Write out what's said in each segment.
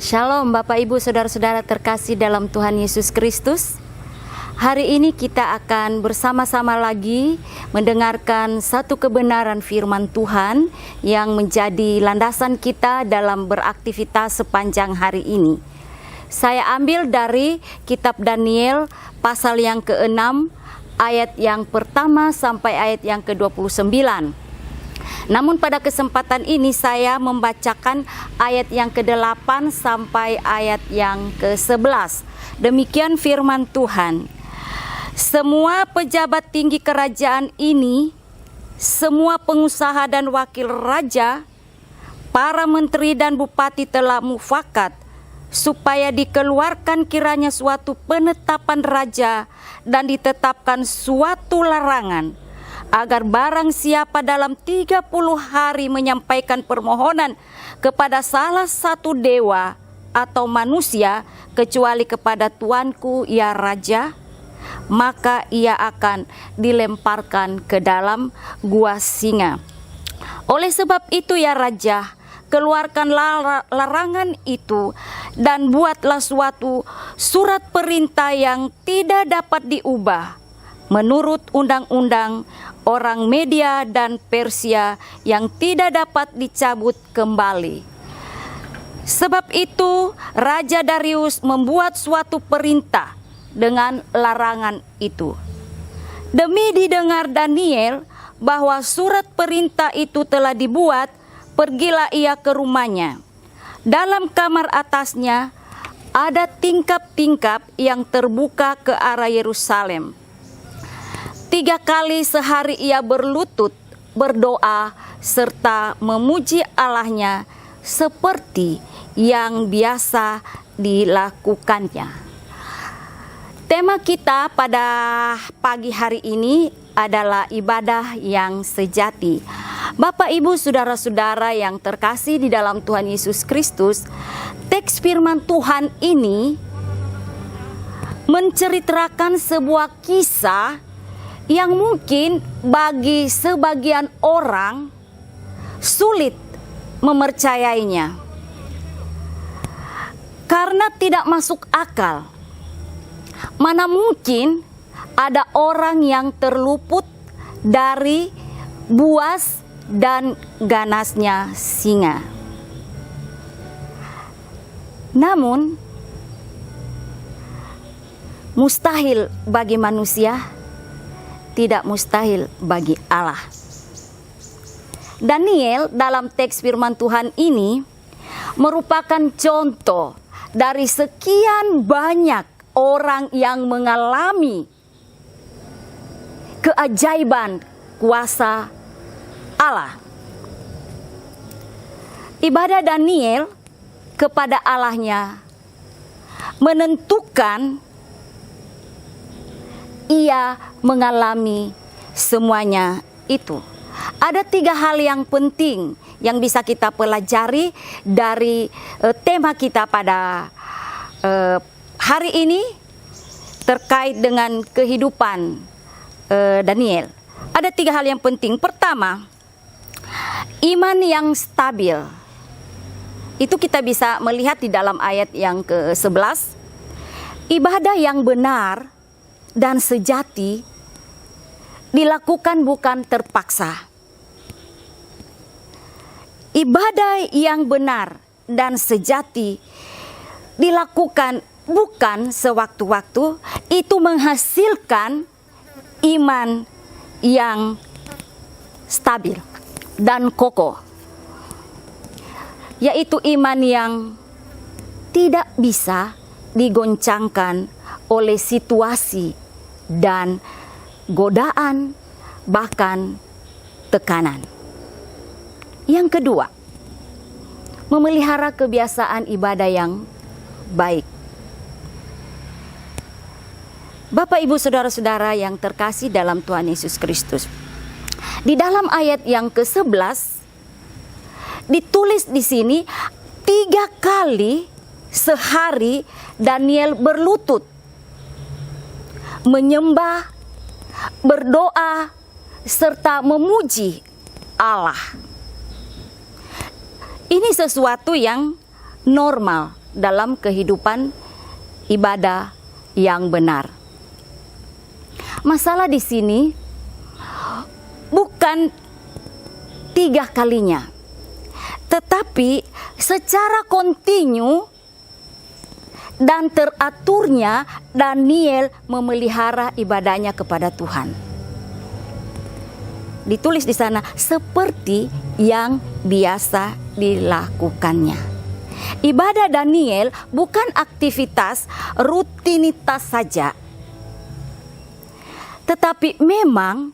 Shalom Bapak Ibu Saudara-saudara terkasih dalam Tuhan Yesus Kristus. Hari ini kita akan bersama-sama lagi mendengarkan satu kebenaran firman Tuhan yang menjadi landasan kita dalam beraktivitas sepanjang hari ini. Saya ambil dari kitab Daniel pasal yang ke-6 ayat yang pertama sampai ayat yang ke-29. Namun pada kesempatan ini saya membacakan ayat yang ke-8 sampai ayat yang ke-11. Demikian firman Tuhan. Semua pejabat tinggi kerajaan ini, semua pengusaha dan wakil raja, para menteri dan bupati telah mufakat supaya dikeluarkan kiranya suatu penetapan raja dan ditetapkan suatu larangan, agar barang siapa dalam 30 hari menyampaikan permohonan kepada salah satu dewa atau manusia kecuali kepada tuanku ya raja, maka ia akan dilemparkan ke dalam gua singa. Oleh sebab itu ya raja, keluarkanlah larangan itu dan buatlah suatu surat perintah yang tidak dapat diubah menurut undang-undang orang Media dan Persia yang tidak dapat dicabut kembali. Sebab itu Raja Darius membuat suatu perintah dengan larangan itu. Demi didengar Daniel bahwa surat perintah itu telah dibuat, pergilah ia ke rumahnya. Dalam kamar atasnya ada tingkap-tingkap yang terbuka ke arah Yerusalem. 3 kali sehari ia berlutut, berdoa, serta memuji Allahnya seperti yang biasa dilakukannya. Tema kita pada pagi hari ini adalah ibadah yang sejati. Bapak, Ibu, saudara-saudara yang terkasih di dalam Tuhan Yesus Kristus, teks firman Tuhan ini menceritakan sebuah kisah yang mungkin bagi sebagian orang sulit mempercayainya karena tidak masuk akal. Mana mungkin ada orang yang terluput dari buas dan ganasnya singa. Namun mustahil bagi manusia, tidak mustahil bagi Allah. Daniel dalam teks firman Tuhan ini merupakan contoh dari sekian banyak orang yang mengalami keajaiban kuasa Allah. Ibadah Daniel kepada Allahnya menentukan ia mengalami semuanya itu. Ada 3 hal yang penting yang bisa kita pelajari dari tema kita pada hari ini terkait dengan kehidupan Daniel. Ada 3 hal yang penting. Pertama, iman yang stabil. Itu kita bisa melihat di dalam ayat yang ke-11. Ibadah yang benar dan sejati dilakukan bukan terpaksa. Ibadah yang benar dan sejati dilakukan bukan sewaktu-waktu, itu menghasilkan iman yang stabil dan kokoh, yaitu iman yang tidak bisa digoncangkan oleh situasi dan godaan, bahkan tekanan. Yang kedua, memelihara kebiasaan ibadah yang baik. Bapak, Ibu, saudara-saudara yang terkasih dalam Tuhan Yesus Kristus, di dalam ayat yang ke-11 ditulis di sini 3 kali sehari Daniel berlutut, menyembah, berdoa, serta memuji Allah. Ini sesuatu yang normal dalam kehidupan ibadah yang benar. Masalah di sini bukan 3 kalinya, tetapi secara kontinu dan teraturnya Daniel memelihara ibadahnya kepada Tuhan. Ditulis di sana seperti yang biasa dilakukannya. Ibadah Daniel bukan aktivitas rutinitas saja, tetapi memang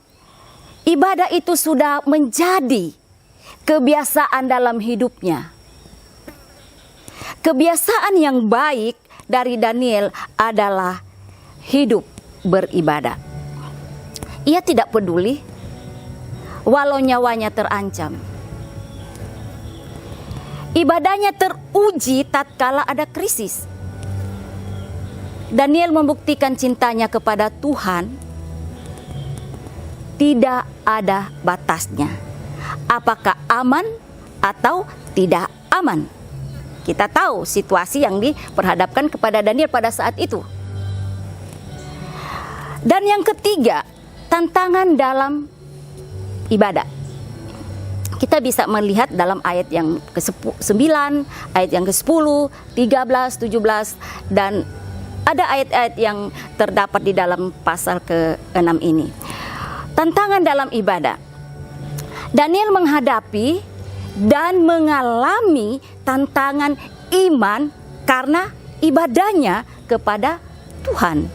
ibadah itu sudah menjadi kebiasaan dalam hidupnya. Kebiasaan yang baik dari Daniel adalah hidup beribadah. Ia tidak peduli walau nyawanya terancam. Ibadahnya teruji tatkala ada krisis. Daniel membuktikan cintanya kepada Tuhan tidak ada batasnya. Apakah aman atau tidak aman? Kita tahu situasi yang diperhadapkan kepada Daniel pada saat itu. Dan yang ketiga, tantangan dalam ibadah. Kita bisa melihat dalam ayat yang ke-9, ayat yang ke-10, 13, 17, dan ada ayat-ayat yang terdapat di dalam pasal ke-6 ini. Tantangan dalam ibadah. Daniel menghadapi dan mengalami tantangan iman karena ibadahnya kepada Tuhan.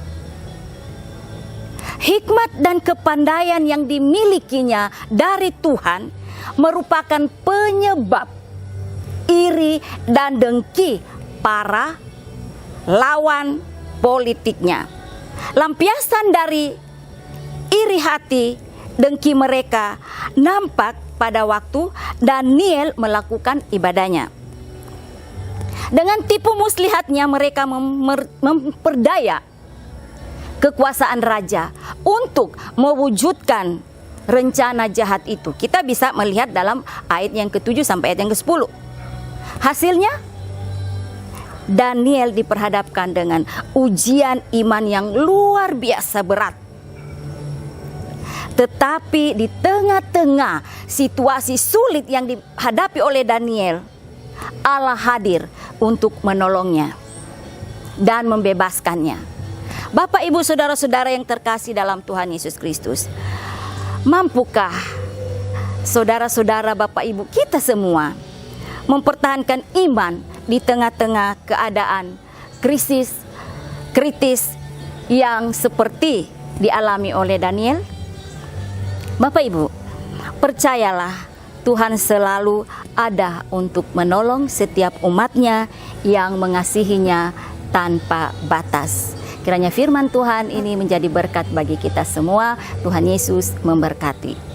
Hikmat dan kepandaian yang dimilikinya dari Tuhan merupakan penyebab iri dan dengki para lawan politiknya. Lampiasan dari iri hati, dengki mereka nampak pada waktu Daniel melakukan ibadahnya. Dengan tipu muslihatnya mereka memperdaya kekuasaan raja untuk mewujudkan rencana jahat itu. Kita bisa melihat dalam ayat yang ke-7 sampai ayat yang ke-10. Hasilnya, Daniel diperhadapkan dengan ujian iman yang luar biasa berat. Tetapi di tengah-tengah situasi sulit yang dihadapi oleh Daniel, Allah hadir untuk menolongnya dan membebaskannya. Bapak, Ibu, saudara-saudara yang terkasih dalam Tuhan Yesus Kristus, mampukah saudara-saudara, Bapak, Ibu, kita semua mempertahankan iman di tengah-tengah keadaan kritis yang seperti dialami oleh Daniel? Bapak, Ibu, percayalah Tuhan selalu ada untuk menolong setiap umatnya yang mengasihinya tanpa batas. Kiranya firman Tuhan ini menjadi berkat bagi kita semua. Tuhan Yesus memberkati.